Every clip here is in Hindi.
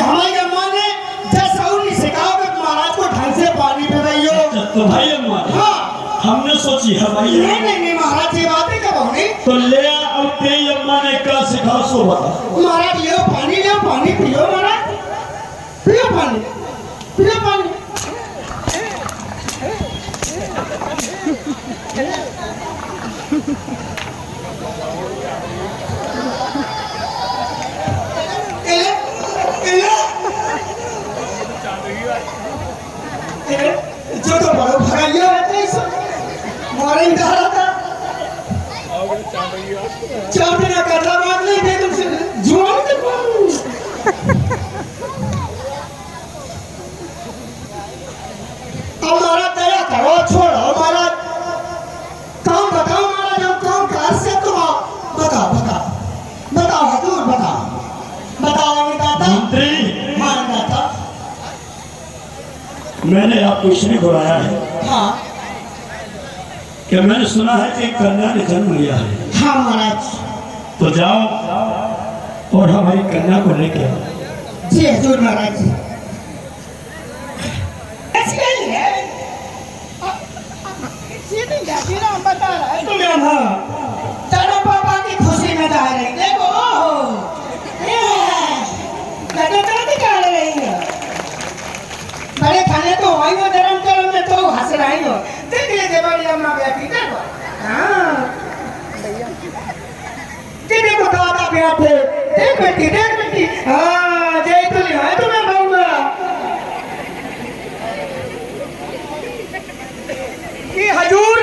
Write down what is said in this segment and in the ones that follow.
हमारी अम्मा ने जैसा उन्हीं से कहा कि महाराज को ढंग से पानी पिलाइयो। तो भाई अम्मा हाँ हमने सोची है भाई नहीं महाराज ये बातें कब होनी। तो ले अब तेरी अम्मा ने क्या सिखा सो बता। महाराज ले पानी पियो महाराज, पियो पानी। जो तो बड़ो भगाइयो रहते हैं सब मारे इंतहा रहता चार बिना करना बात नहीं दे तुमसे जुआन दे हमारा दया करो छोड़ो हमारा काम बताओ हमारा जो काम कार से तुम बताओ हजूर बताओ मंत्री हाँ दाता मैंने आपको इसलिए बुलाया है हाँ कि मैंने सुना है कि कन्या ने जन्म लिया है। हाँ महाराज तो जाओ और हमारी कन्या को लेके आओ। जी हजूर महाराज ऐसी नहीं है बता रहा है तुम्हें। हाँ तेरे पापा की खुशी में जा रही देखो निकाल रही है बड़े खाने तो हो ही धर्म कर्म में तो हंस रही हो देख लीजिए बड़ी अम्मा बेटी देखो। हाँ तेरे को कहा था प्यार थे देख बेटी हाँ जय तुझे है तुम्हें कहूँगा कि हजूर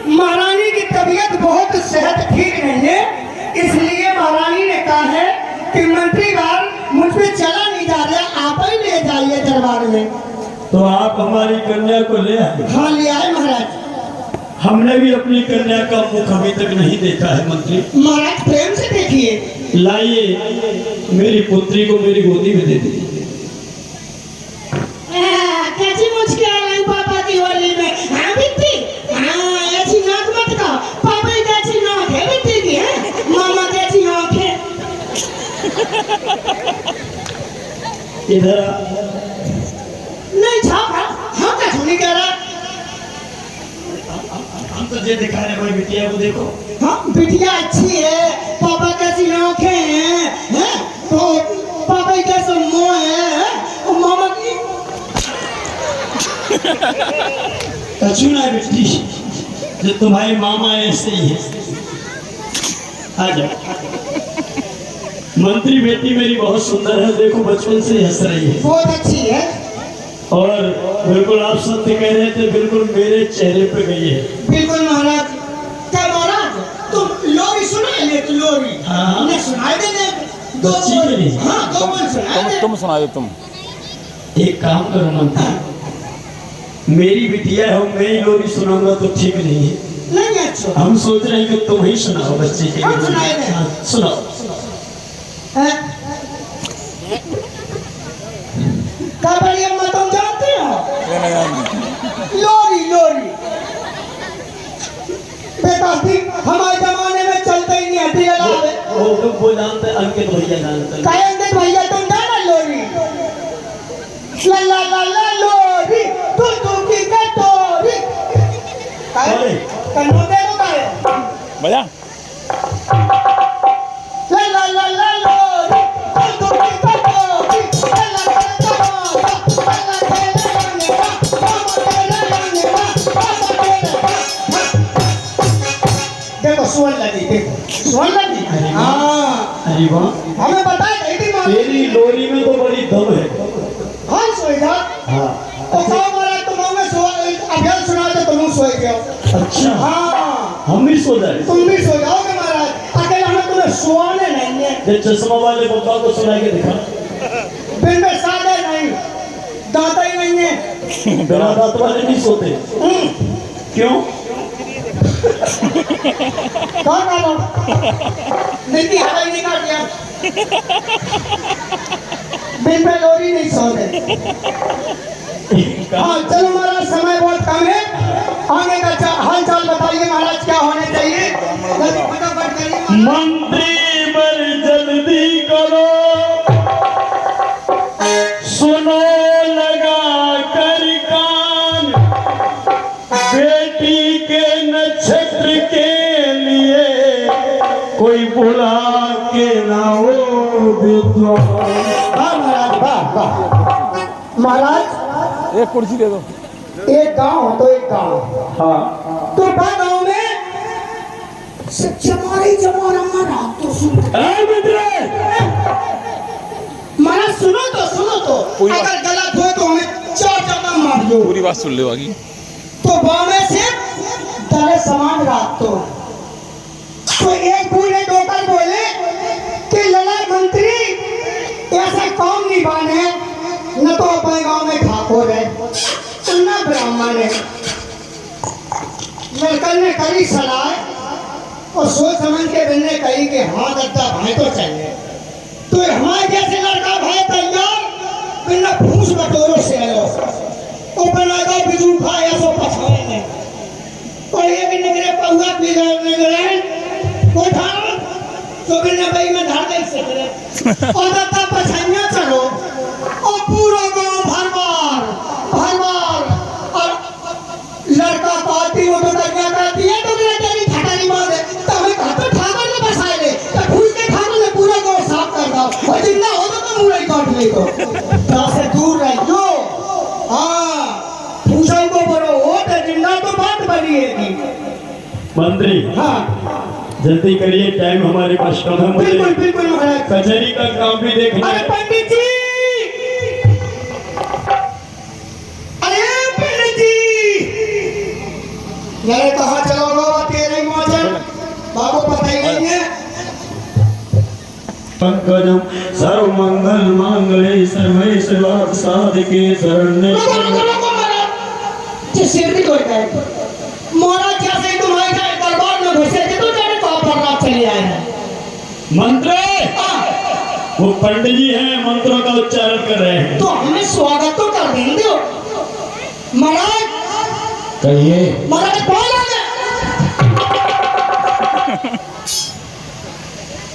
महारानी की तबीयत बहुत सेहत ठीक नहीं है, इसलिए महारानी ने कहा है कि मंत्री बार मुझ पे चला नहीं जा रहा, आप ही ले जाइए दरबार में। तो आप हमारी कन्या को ले आए। हाँ ले आए महाराज। हमने भी अपनी कन्या का मुख अभी तक नहीं देखा है मंत्री। महाराज प्रेम से देखिए। लाइए मेरी पुत्री को मेरी गोदी में दे दीजिए। कैसी मुश्किल है पापा की होली में। हाँ बिट्टी हाँ ऐसी नाक मत का पापा की कैसी नाक है बिट्टी की है मामा कैसी नाक है। इधर नहीं झापा हाँ क्या सुनी कह रहा। हम तो ये दिखा रहे भाई बिटिया को देखो। हाँ बिटिया अच्छी है पापा कैसी आंखें हैं तो पापा की कैसे मुंह है और मामा की अच्छी ना बेटी जो तुम्हारे मामा ऐसे ही है। आ जाओ। मंत्री बेटी मेरी बहुत सुंदर है, देखो बचपन से हंस रही है। बहुत अच्छी है और बिल्कुल आप सत्य कह रहे थे, बिल्कुल मेरे चेहरे पे गई है। बिल्कुल महाराज। क्या महाराज तुम लोरी सुनाए ले तो लोरी हाँ ने सुनाई दे दो बच्ची के लिए। हाँ दो बोल सुनाए तुम सुनाओ तुम। एक काम करो मंत्री, मेरी बिटिया है मैं ही लोरी सुनाऊंगा तो ठीक नहीं है। नहीं अच्छा हम सोच रहे हैं कि तुम ही सुनाओ बच्चे के हम सुनाए लिए। दे। हाँ, सुनाओ। काबड़ी अम्मा तुम जानते हो लोरी लोरी बेटा हमारे जमाने में चलते ही नहीं हड्डी लगा वो जानते हैं, अंकित भैया जानते हैं। अंकित भैया तुम जाना लोरी ला ला ला ला लोरी तू की कटोरी कन्नो दे दो काय भैया ला ला ला ला लोरी तू की कटोरी ला ला ला देखो सुन लगी हाँ अरे वाह हमें बताया गई थी माँ तेरी लोरी में तो बड़ी दम है। हाँ सोई जा हाँ तो कहो मारा तुम हमें अभ्यास सुना तो तुम सोए गए। अच्छा हाँ हम भी सो जाए। तुम भी सो जाओगे महाराज, अकेले हमें तुम्हें सोने नहीं है। ये चश्मा वाले बब्बा को सुना के दिखा। बिन में सादे नहीं दाता ही नहीं है। बिना दांत वाले नहीं सोते। क्यों? कौन वाला नीति हवाई निकाल दिया बिन में लोरी नहीं सोते। हाँ चलो महाराज समय बहुत कम है, आगे का हाल चाल बताइए महाराज क्या होने चाहिए। फटाफट करिए मंत्री पर जल्दी करो वाह महाराज, वाह वाह महाराज। एक कुर्सी दे दो। एक गांव तो एक गांव, हाँ तो बा गांव में जमाई जमाना मरा तो सुन महाराज, सुनो तो पूरी अगर गलत हो तो हमें चार जमा मार दो। पूरी बात सुन ले बाकी। तो गांव में से दले समान रात तो एक बूढ़े डॉक्टर बोले कि लड़ाई मंत्री ऐसा काम नहीं बाने, न तो अपने गांव में ठाकुर है न ब्राह्मण है। लड़कन ने करी सलाह और सोच समझ के बिन्ने कही कि हाँ दद्दा भाई तो चाहिए। तो हमारे जैसे लड़का भाई तैयार बिना फूस बटोरों से आयो और बनाएगा बिजू खाया सो पछाएंगे और ये भी निगरे पहुआ पी गए निगरे वो ठान तो बिना भाई में धार दे सकते और दद्दा पछाइया चलो और पूरा गांव भर बार और लड़का पार्टी वो तो दरिया करती है तो तेरी खटारी मार दे तो हमें कहा तो ठाकर ने बसाए ले तो फूस के ठाकर ने पूरा गांव साफ कर दो और जितना हो तो मुंह ही काट ले तो से दूर रह जो। हाँ फूसा को बड़ो हो तो जिंदा तो बात बनी है। मंत्री हाँ जल्दी करिए, टाइम हमारे पास कम है। मुझे बिल्कुल बिल्कुल महाराज। कचहरी का काम भी देखना अरे है। पंडित जी, अरे पंडित जी, ये कहाँ चलोगे तेरे हिमाचल बाबू पता ही नहीं है। पंकजम सर्व मंगल मांगल्ये सर्वे सर्वार्थ साधिके शरण्ये जो सिर भी तोड़ गए महाराज, जैसे तुम्हारे घर दरबार में घुसे थे तो तेरे तो पर चले आए हैं। मंत्र वो पंडित जी हैं, मंत्रों का उच्चारण कर रहे हैं। तो हमें स्वागत तो कर देंगे महाराज। कहिए महाराज बोल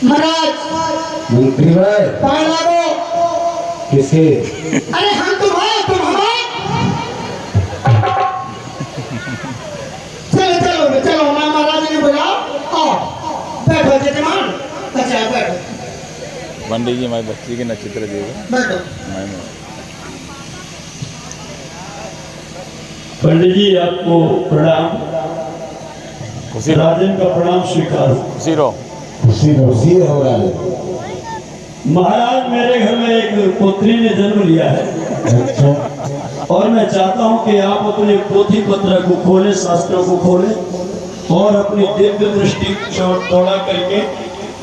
महाराज। मंत्री भाई पाए लागो किसे? अरे हम तुम्हारे तुम हमारे चलो चलो मैं महाराज ने बुलाओ आओ बैठो जजमान। अच्छा बैठो पंडित जी हमारे बच्चे के नक्षत्र देगा। बैठो। पंडित जी आपको प्रणाम। खुशी राजन का प्रणाम स्वीकार। खुशी रहो। खुशी हो रहा है। महाराज मेरे घर में एक पुत्री ने जन्म लिया है अच्छा और मैं चाहता हूं कि आप अपने पोथी पत्र को खोलें, शास्त्रों को खोलें और अपनी दिव्य दृष्टि दौड़ा करके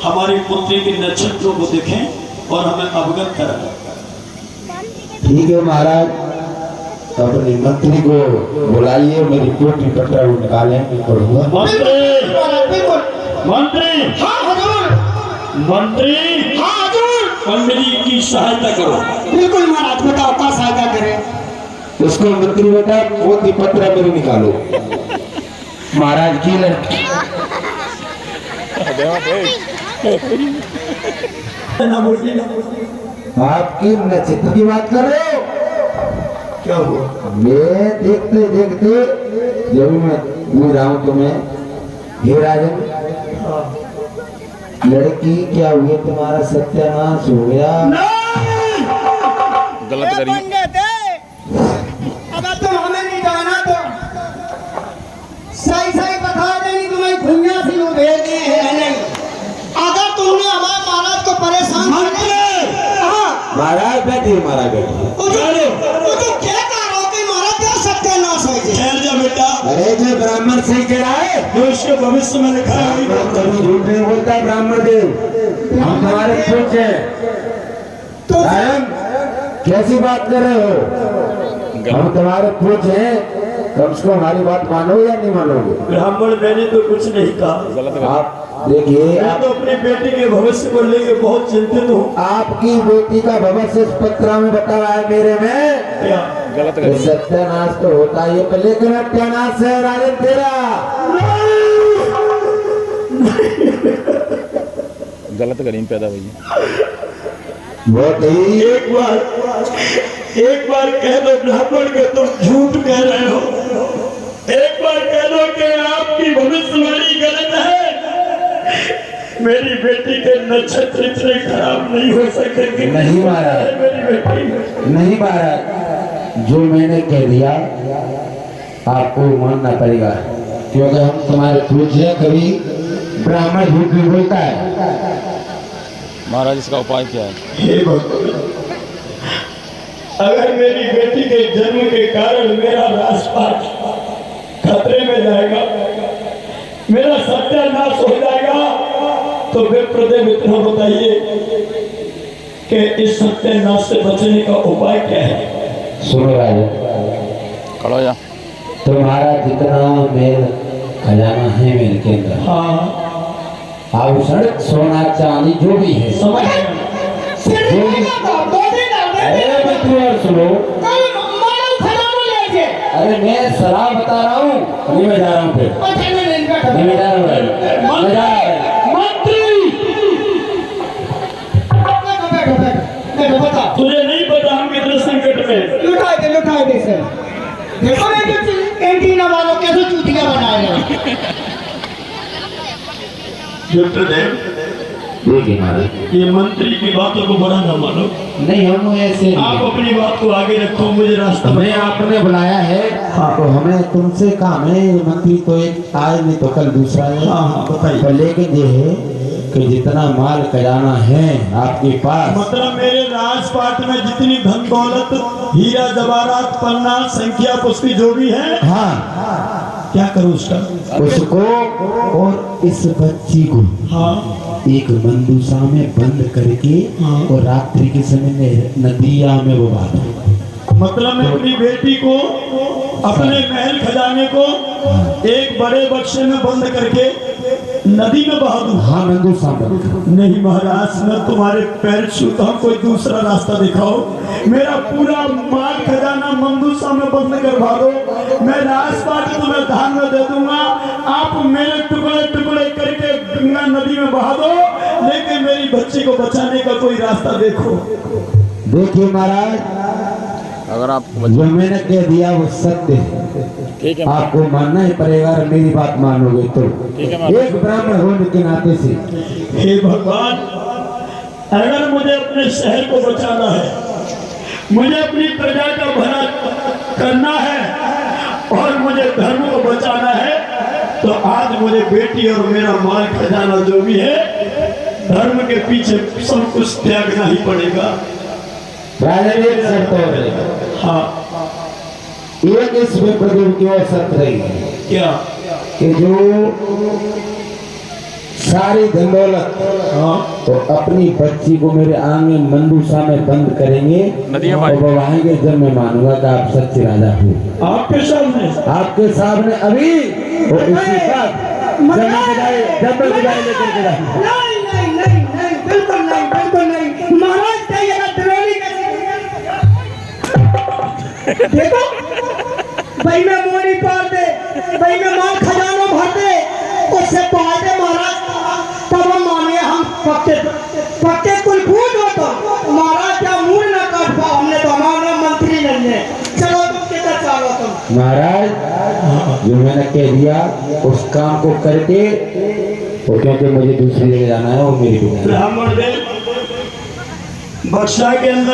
हमारी पुत्री के नक्षत्रों को देखें और हमें अवगत कराएं। ठीक है महाराज, अपने मंत्री को बुलाइए, मेरी पोथी पत्र निकालें, मैं पढ़ूंगा। मंत्री बिल्कुल मंत्री हाँ हजूर, मंत्री हाँ हजूर, पंडित जी की सहायता करो। बिल्कुल महाराज बताओ क्या सहायता करें। उसको मंत्री बेटा पोथी पत्र मेरे निकालो। महाराज की लड़की आपकी नक्षत्र की बात कर रहे हो? क्या हुआ? मैं देखते देखते जब मैं पूछ रहा हूँ तुम्हें, हे राजन लड़की क्या हुई, तुम्हारा सत्यानाश हो गया। गलत करी। अगर तुम हमें नहीं जाना तो सही सही बता देनी तुम्हें दुनिया से लोग भेज दिए हैं नहीं। अगर तुमने हमारे महाराज को परेशान महाराज बैठिए, महाराज बैठिए। तो क्या करो कि महाराज क्या सत्यानाश हो जाए। ठहर जा बेटा, अरे जो ब्राह्मण सही कह रहा है, जो इसके भविष्य में लिखा है वही बोलता है। कभी झूठ नहीं बोलता ब्राह्मण देव। हम तुम्हारे पूछ हैं तो राजन, कैसी बात कर रहे हो? हम तुम्हारे पूछ हैं, कम से कम हमारी बात मानो या नहीं मानोगे? ब्राह्मण मैंने तो कुछ नहीं कहा। गलत करी। आप देखिए, मैं तो अपनी बेटी के भविष्य को लेकर बहुत चिंतित हूँ। आपकी बेटी का भविष्य इस पत्र में बता रहा है मेरे में। क्या? गलत ये करी। सत्यानाश तो होता ही है, लेकिन अत्यानाश है राजन तेरा। गलत करी पैदा भैया। बहुत ही एक बार कह दो ब्राह्मण के तुम झूठ कह रहे हो। एक बार कह दो कि आपकी भविष्यवाणी गलत है। मेरी बेटी के नक्षत्र इतने खराब नहीं हो सकते कि नहीं महाराज। मेरी बेटी नहीं महाराज, जो मैंने कह दिया आपको मानना पड़ेगा, क्योंकि हम तुम्हारे पूज्य, कभी ब्राह्मण झूठ नहीं बोलता है। महाराज इसका उपाय क्या है? हे भगवान, अगर मेरी बेटी के जन्म के कारण मेरा राजपाट खतरे में जाएगा, मेरा सत्यानाश हो जाएगा, तो विप्रदेव इतना बताइए कि इस सत्यानाश से बचने का उपाय क्या है? सुनो राजा, खड़ा हो जा। तुम्हारा जितना मेल खजाना है मेरे के अंदर, हाँ आभूषण, सोना चांदी जो भी है, समझ गया। सिर निकालना था, 2 दिन डाल अरे देते। मैं तुम्हारा सुनो, कल मानव खजाना ले गए। अरे मैं सलाह बता रहा हूँ, नहीं मैं जा रहा हूँ फिर, अच्छा नहीं बैठो। नहीं मैं जा रहा हूँ, मैं जा रहा हूँ। मंत्री, बैठो बैठो बता। तुझे नहीं पता हम कितने संकट में। लुटाए दे सर। देखो मैं कैंटीना वालों कैसे चूतियां बना रहे हैं। विप्रदेव, देखिए महाराज, ये मंत्री की बातों को बुरा न मानो, नहीं हम ऐसे आप नहीं। अपनी बात को आगे रखो, मुझे रास्ता हमें बताओ। आपने बुलाया है, तो हमें तुमसे काम है। मंत्री तो एक आज नहीं तो कल दूसरा है। हाँ, बताइए। तो लेकिन ये है कि जितना माल खजाना है आपके पास, मतलब मेरे राजपाट में जितनी धन दौलत, हीरा जवाहरात, पन्ना, संख्या पुष्पी जो भी है, हाँ, क्या करूँ उसका? उसको और इस बच्ची को हाँ एक मंदूसा में बंद करके हाँ। और रात्रि के समय नदिया में वो बात, मतलब मैं अपनी बेटी को अपने महल खजाने को एक बड़े बक्से में बंद करके नदी में बहा दूं? हाँ मंदूसा बंद। नहीं महाराज, मैं तुम्हारे पैर छूता हूँ, कोई दूसरा रास्ता दिखाओ। मेरा पूरा माल खजाना मंदूसा में बंद करवा दो, मैं राजपाट तुम्हें धान में दे दूंगा, आप मेरे टुकड़े टुकड़े करके गंगा नदी में बहा दो, लेकिन मेरी बच्ची को बचाने का कोई रास्ता देखो। देखिए महाराज, अगर आप जो मैंने कह दिया वो सत्य है, ठीक है आपको मानना ही पड़ेगा। और मेरी बात मानोगे तो ठीक है महाराज। एक ब्राह्मण होने के नाते से हे भगवान, अगर मुझे अपने शहर को बचाना है, मुझे अपनी प्रजा का भला करना है और मुझे धर्म को बचाना है, तो आज मुझे बेटी और मेरा माल खजाना जो भी है, धर्म के पीछे सब कुछ त्यागना ही पड़ेगा। राजा ने एक शर्त और रही। हाँ, एक इसमें प्रदेव की और शर्त रही क्या? कि जो सारी धन दौलत हाँ, तो अपनी बच्ची को मेरे आंगन मंदूसा में बंद करेंगे नदी में और बवाएंगे, जब मैं मानूंगा कि आप सच्चे राजा हो। आपके सामने आपके सामने अभी और इसी साथ जब मैं विदाई लेकर के जाऊंगा। नहीं नहीं नहीं नहीं बिल्कुल नहीं, बिल्कुल नहीं। महाराज चाहिए द्रोणी देखो भाई में मोरी पार दे, भाई में माल खजाना भर दे, उससे पार दे महाराज, तब हम माने हम पक्के पक्के कुलभूत हो। तो महाराज क्या मूड ना काट पाओ, हमने तो हमारा मंत्री नहीं है। चलो तुम किधर चलो तुम। महाराज जो मैंने कह दिया उस काम को करके, और क्योंकि मुझे दूसरी जगह जाना है और मेरी भी जाना ब्राह्मण देव, बक्सा के अंदर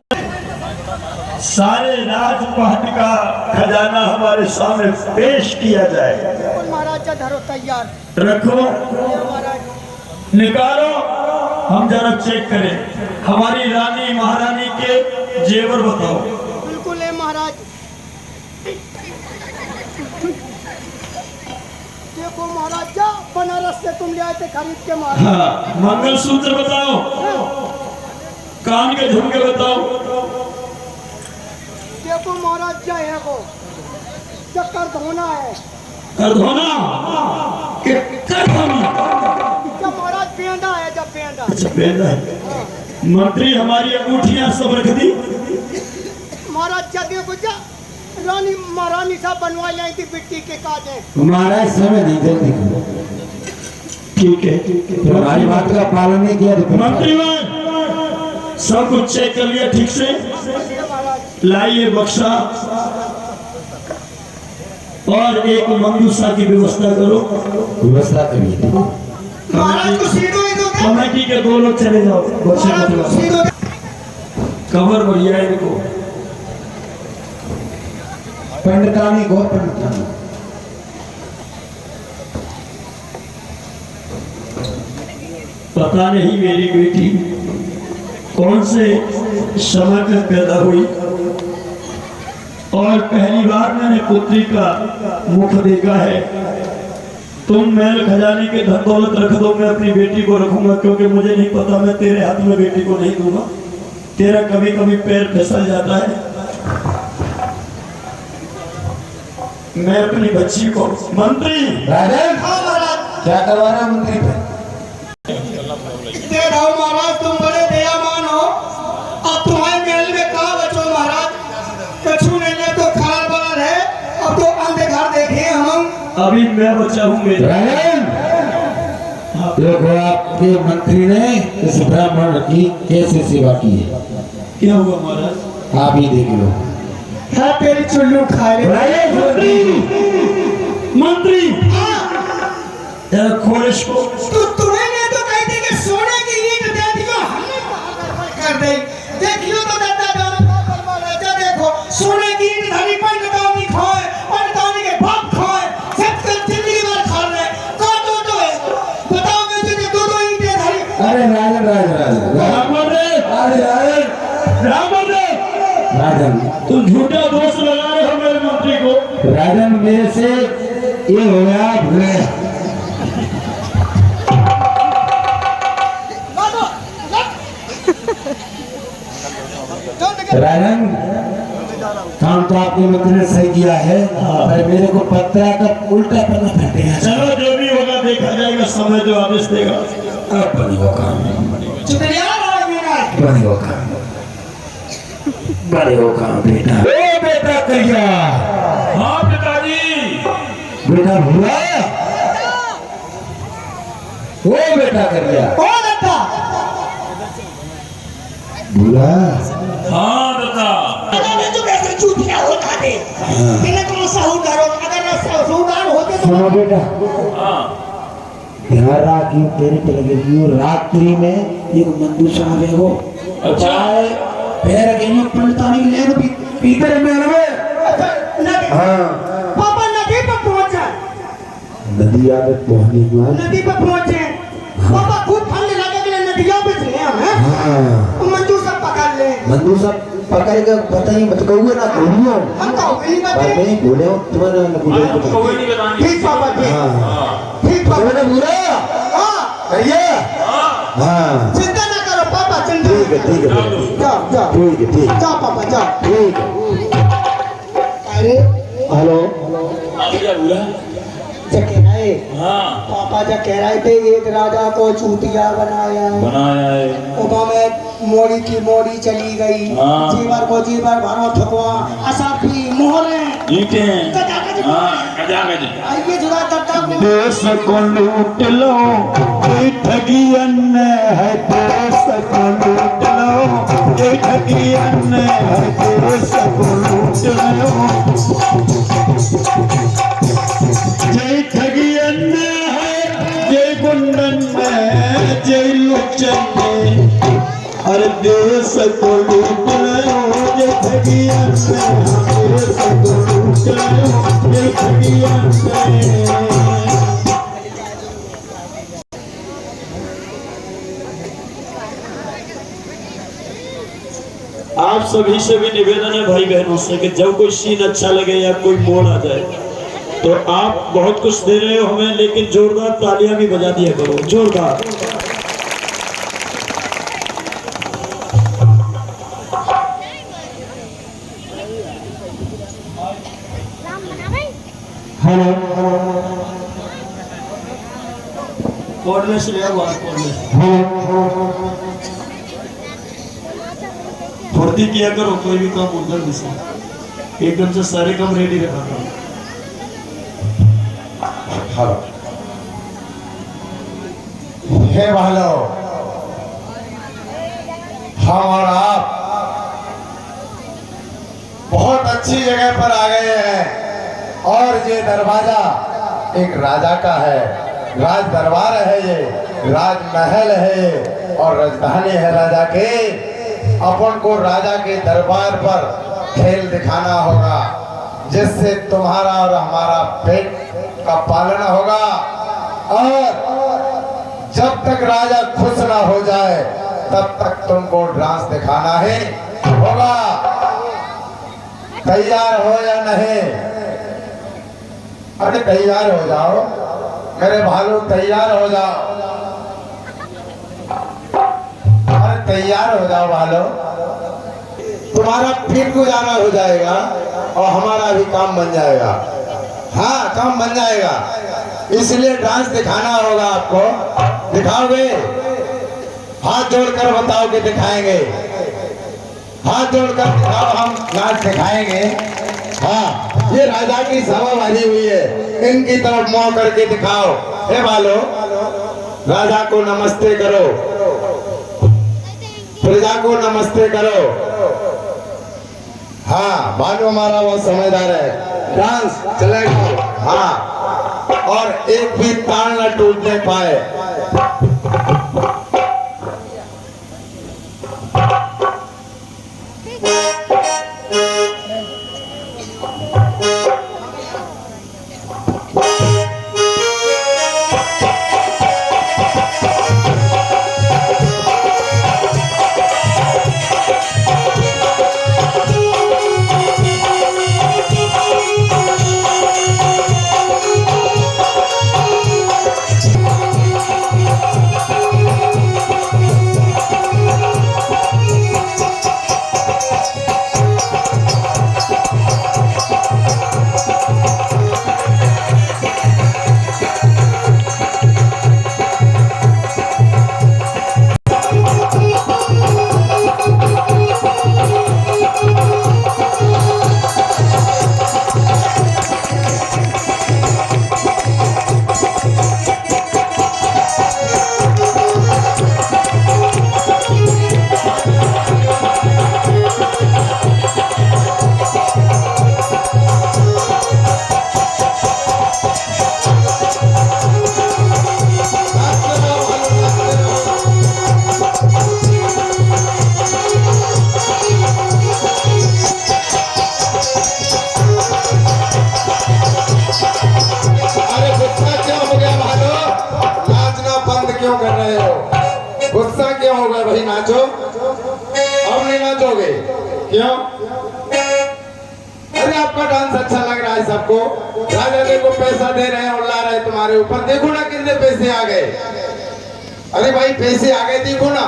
सारे राजपाट का खजाना हमारे सामने पेश किया जाए। महाराज का धरो तैयार रखो, महाराज। निकालो, हम जरा चेक करें। हमारी रानी महारानी के जेवर बताओ। बिल्कुल है महाराज। देखो महाराज, जा बनारस से तुम ले आए थे खरीद के महाराज। हाँ, मंगलसूत्र बताओ, कान के झुमके बताओ। देखो महाराज, जा है वो चक्कर धोना है। करधोना के करधोना, जब महाराज पेंदा है, जब पेंदा। अच्छा बेंदा है। मंत्री हमारी अंगूठियां सब रख दी। महाराज जा देखो, जा रानी महारानी साहब बनवा लाई थी मिट्टी के काजे। महाराज समय नहीं जल्दी ठीक है, तो हमारी बात का पालन नहीं किया तो मंत्री में सब कुछ चेक कर लिया ठीक से। लाइए बक्सा और एक मंदूसा की व्यवस्था करो। व्यवस्था करिए। महाराज को सीधो ही दो। कमेटी के 2 लोग चले जाओ, बच्चे को महाराज बुलाओ। सीधो कवर बढ़िया है इनको। पंडितानी गो पंडितानी। पता नहीं मेरी बेटी कौन से समय में पैदा हुई और पहली बार मैंने पुत्री का मुख देखा है। तुम महल खजाने के धन दौलत रख दो, मैं अपनी बेटी को रखूंगा, क्योंकि मुझे नहीं पता, मैं तेरे हाथ में बेटी को नहीं दूंगा। तेरा कभी कभी पैर फिसल जाता है। मैं अपनी बच्ची को मंत्री राजन हाँ महाराज क्या करवा रहा है मंत्री पे? दे दो महाराज, तुम बड़े दयावान हो। अब तुम्हारे महल में कहा बचो महाराज, कछु नहीं है तो खाल बना रहे। अब तो अंधकार देखे हम। अभी मैं बच्चा हूँ मेरे। राजन देखो आपके मंत्री ने इस ब्राह्मण की कैसे सेवा की है, क्या हुआ महाराज? आप ही देख लो। है तेरी चुल्लू खा ले। मंत्री हाँ, खोल इसको। तो तुम्हें ने तो कही थी कि सोने की ईंट दे दियो, हमने कर दी। देखियो तो दादा राजा देखो, सोने की ईंट धनी पंडितानी खाए, पंडितानी के बाप खाए, सब जिंदगी भर खा रहे। कौन तो है बताओ, मैं तुझे 2 ईंटें धरी। अरे राजन राजन राजन राजन राजन तुम झूठा दोष लगा रहे हो मेरे मंत्री को। राजन मेरे से ये हो गया भूले। राजन काम तो आपके मंत्री ने सही किया है, पर मेरे को पत्रा का उल्टा पन्ना फटे हैं। चलो जो भी होगा देखा जाएगा, समय जो आदेश देगा। अब बनी वो काम, चुपड़िया राज मेरा बनी वो काम, बड़े हो काम बेटा। ओ बेटा कहिया। हाँ पिताजी। बेटा भूला। ओ बेटा कहिया। ओ दादा भूला। हाँ दादा। मैंने तो वैसे चूतिया होता दे। मैंने तो साहूकार हो, अगर साहूकार होते तो सुनो बेटा, हाँ ध्यान रखियो तेरे पे लगेगी रात्रि में एक मंदूषा आवे वो। अच्छा। पैर के में पंडितानी ले लो पीतर में आवे। अच्छा नदी हाँ पापा नदी पर पहुंचा, नदी आवे पहुंचने के बाद नदी पर पहुंचे पापा खूब ठंड लगे के नदियों पे चले हम हैं। हाँ मंजू सब पकड़ ले, मंदूषा पकड़ के बताइए मत कहोगे ना बोलियो। हम कहो नहीं बाद बते। में बोले हो तुम्हारे ना बोले। ठीक पापा जी, हाँ ठीक पापा। बेटा भूला। हाँ कहिया। हाँ चिंता ना करो पापा, चिंता ना ठीक है करो। ठीक है जाओ जाओ ठीक है ठीक है जाओ पापा जाओ। ठीक है। अरे हेलो जो कह रहे हाँ पापा जो कह रहे थे एक राजा को चूतिया बनाया है, बनाया है। उबा में मोड़ी की मोड़ी चली गई, हाँ। जीवर को जीवर भरो ठुकवा असाफी मोहरे ईंटें। कजा हाँ कजा गज। आइए जुदा दत्ता को देश को लूट लो, ये ठगी अन्य है। देश को लूट लो, ये ठगी अन्य है। देश को लूट लो, जय ठगी अन्य है। जय गुंडन में, जय लुच्चन में। अरे देश को लूट लो, जय ठगी अन्य है। देश को लूट लो, जय ठगी अन्य है। आप सभी से भी निवेदन है भाई बहनों से कि जब कोई सीन अच्छा लगे या कोई मोड़ आ जाए तो आप बहुत कुछ दे रहे हो हमें, लेकिन जोरदार तालियां भी बजा दिया करो, जोरदार। हेलो कॉर्डलेस ले आओ, कॉर्डलेस। हेलो फुर्ती किया करो, कोई भी काम उधर नहीं, एकदम से सारे काम रेडी रखा करो। हेलो हे भालो, हम और आप बहुत अच्छी जगह पर आ गए हैं और ये दरवाजा एक राजा का है। राज दरबार है ये, राजमहल है ये और राजधानी है राजा के। अपन को राजा के दरबार पर खेल दिखाना होगा जिससे तुम्हारा और हमारा पेट का पालन होगा। और जब तक राजा खुश ना हो जाए तब तक तुमको डांस दिखाना ही होगा। तैयार हो या नहीं? अरे तैयार हो जाओ मेरे भालू, तैयार हो जाओ। अरे तैयार हो जाओ भालो, तुम्हारा पेट गुजारा हो जाएगा और हमारा भी काम बन जाएगा। हाँ, काम बन जाएगा। इसलिए डांस दिखाना होगा आपको। दिखाओगे? हाथ जोड़कर बताओ कि दिखाएंगे। हाथ जोड़कर दिखाओ, हम नाच दिखाएंगे। हाँ, ये राजा की सभा बांधी हुई है, इनकी तरफ मुंह करके दिखाओ। हे बालो, राजा को नमस्ते करो, प्रजा को नमस्ते करो। हाँ, बालो हमारा बहुत समझदार है। डांस चलेगा। हाँ, और एक भी ताल न टूटने पाए। क्यों कर रहे हो? गुस्सा क्यों होगा भाई? नाचो। अब नहीं नाचोगे क्यों? अरे आपका डांस अच्छा लग रहा है सबको। राजा देखो पैसा दे रहे हैं, उल्ला रहे तुम्हारे ऊपर। देखो ना कितने पैसे आ गए। अरे भाई पैसे आ गए, देखो ना,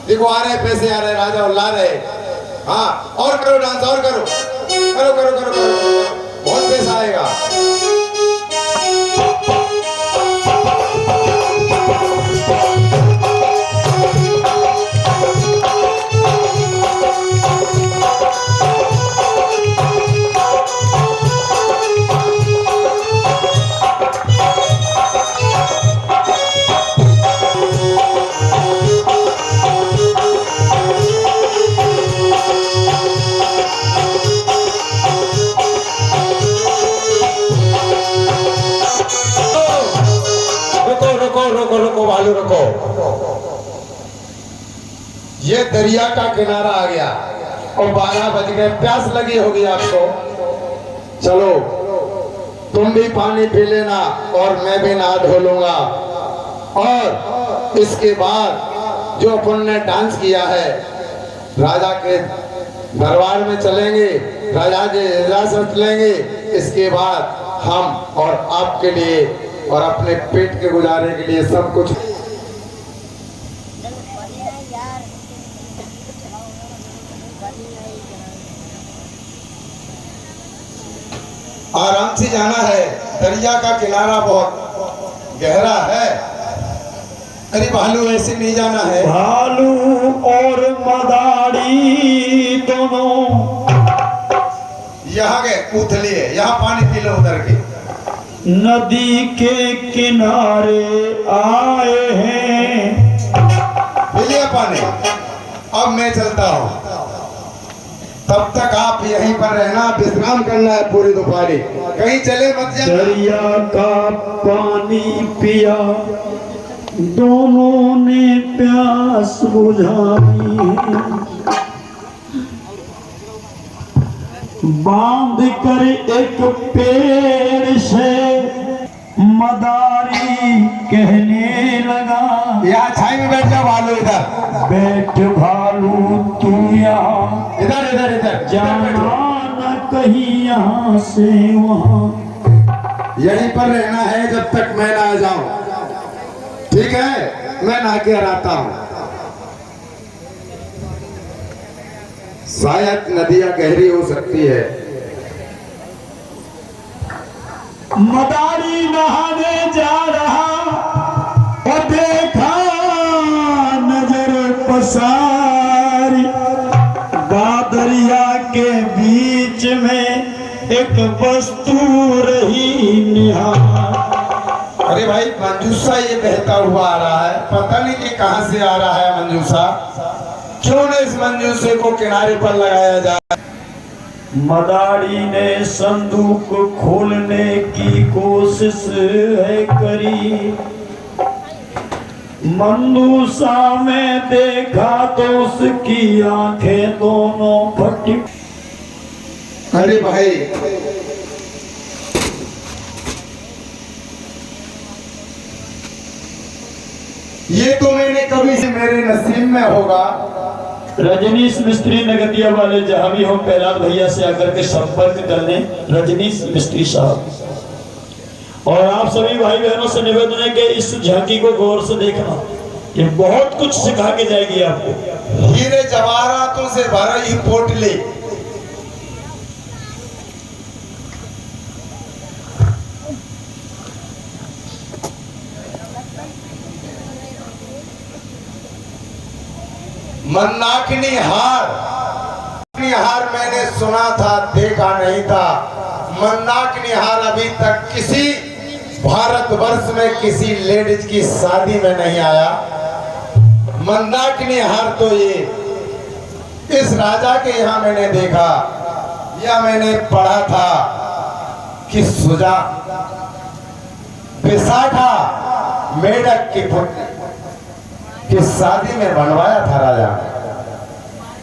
देखो आ रहे पैसे आ रहे, राजा उल्ला रहे। हाँ, और करो डांस, और करो करो करो करो करो, बहुत पैसा आएगा। रुको भालू, रुको। ये दरिया का किनारा आ गया और 12 बज गए, प्यास लगी होगी आपको। चलो तुम भी पानी पी लेना और मैं भी नहा धो लूंगा। और इसके बाद जो अपन ने डांस किया है, राजा के दरबार में चलेंगे, राजा की इजाजत लेंगे। इसके बाद हम और आपके लिए और अपने पेट के गुजारे के लिए सब कुछ। आराम से जाना है, दरिया का किनारा बहुत गहरा है। अरे भालू ऐसे नहीं जाना है। भालू और मदारी दोनों यहाँ गए, उथली है, यहाँ पानी पी लो उधर के। नदी के किनारे आए हैं। पी लिया पानी, अब मैं चलता हूँ। तब तक आप यहीं पर रहना, विश्राम काम करना है पूरी दोपहरी, कहीं चले मत जाना। दरिया का पानी पिया, दोनों ने प्यास बुझाई, बांध कर एक पेड़ से मदारी कहने लगा, यहाँ छाई में बैठ जा भालू, इधर बैठ भालू तू यहाँ, इधर इधर इधर जाना न कहीं यहाँ से वहाँ, यहीं पर रहना है जब तक मैं ना आ जाऊं, ठीक है? मैं ना के आता हूं। शायद नदियां गहरी हो सकती है। मदारी नहाने जा रहा और देखा नजर पसारी, दरिया के बीच में एक वस्तु रही निहार। अरे भाई मंजूसा ये बहता हुआ आ रहा है, पता नहीं कि कहां से आ रहा है मंजूसा। क्यों न इस मंजूसे को किनारे पर लगाया जाए। मदारी ने संदूक खोलने की कोशिश है करी, मंदूसा में देखा तो उसकी आंखें दोनों फटी। अरे भाई ये तो मैंने कभी से मेरे नसीब में होगा। रजनीश मिस्त्री नगदिया वाले जहां भी हो प्रहलाद भैया से आकर के संपर्क कर लें, रजनीश मिस्त्री साहब। और आप सभी भाई बहनों से निवेदन है कि इस झांकी को गौर से देखना, ये बहुत कुछ सिखा के जाएगी आपको। हीरे जवाहरातों से भरा ये पोटली, मंदाकिनी हार मैंने सुना था, देखा नहीं था। मंदाकिनी हार अभी तक किसी भारतवर्ष में किसी लेडीज की शादी में नहीं आया। मंदाकिनी हार तो ये इस राजा के यहाँ मैंने देखा, या मैंने पढ़ा था कि सुजा विशाखा मेढक की पुत्री की शादी में बनवाया था राजा।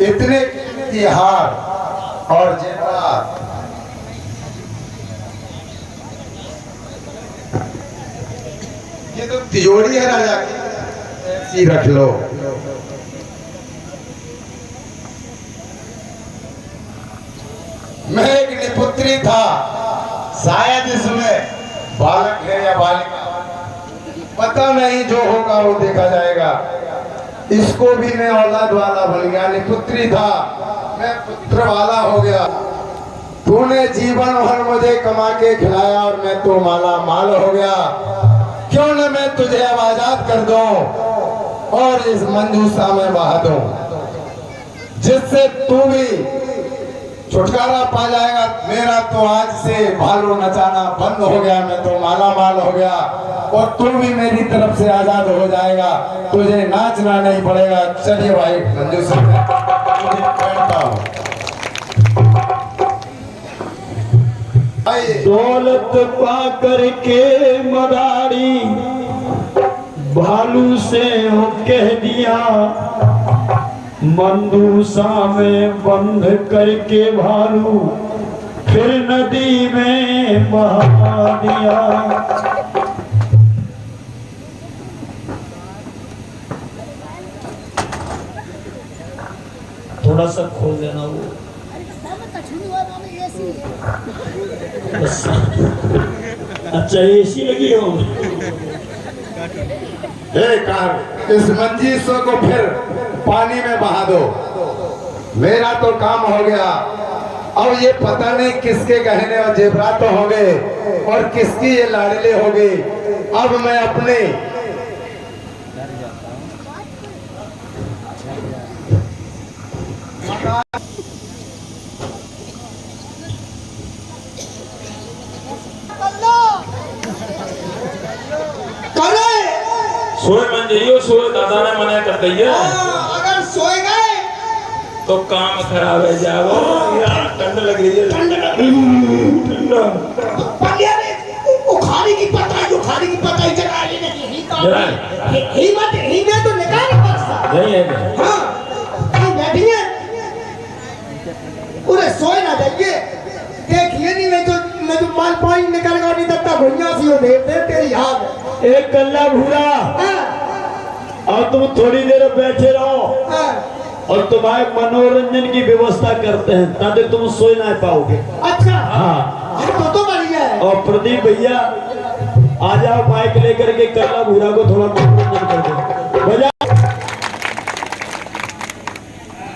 इतने हार और जेवरात, ये तो तिजोरी है राजा की, ऐसी रख लो। मैं एक निपुत्री था, शायद इसमें बालक है या बालिका, पता नहीं, जो होगा वो देखा जाएगा। इसको भी मैं औलाद वाला बन गया, निपुत्री था मैं पुत्र वाला हो गया। तूने जीवन भर मुझे कमा के खिलाया और मैं तो माला माल हो गया। क्यों न मैं तुझे अब आजाद कर दूं और इस मंजूसा में बहा दूं, जिससे तू भी छुटकारा पा जाएगा। मेरा तो आज से भालू नचाना बंद हो गया, मैं तो माला माल हो गया और तू भी मेरी तरफ से आजाद हो जाएगा, तुझे नाचना नहीं पड़ेगा। चलिए भाई मंजूसा बैठता हूँ। दौलत पा करके मदारी भालू से हो कह दिया, मंदूसा में बंद करके भालू फिर नदी में बहा दिया। थोड़ा सा खोल देना वो, अच्छा एसी लगी हो। इस मंजीसों को फिर पानी में बहा दो, मेरा तो काम हो गया। अब ये पता नहीं किसके गहने और जेवरात हो गए और किसकी ये लाडली हो गई। अब मैं अपने सोए मंजरियो सोए दादा ने मना कर दिया। अगर सोए गए तो काम खराब है जाओ यार, ठंड लग रही है ठंडा। पलिया ने उखाड़ी की पता ही जला लेने की जला ही में तो निकाल बक्सा नहीं है हाँ कहीं बैठी है पूरे सोए ना जाइए देखिए नहीं मैं तो माल पानी निकाल कर नहीं देता भैया सी हो दे तेरी हाथ एक कल्ला भूरा हाँ और तुम थोड़ी देर बैठे रहो हाँ और तुम्हारे मनोरंजन की व्यवस्था करते हैं ताकि तुम सोए ना पाओगे। अच्छा हाँ तो बढ़िया है और प्रदीप भैया आ जाओ बाइक लेकर के कल्ला भूरा को थोड़ा मनोरंजन कर दो बजा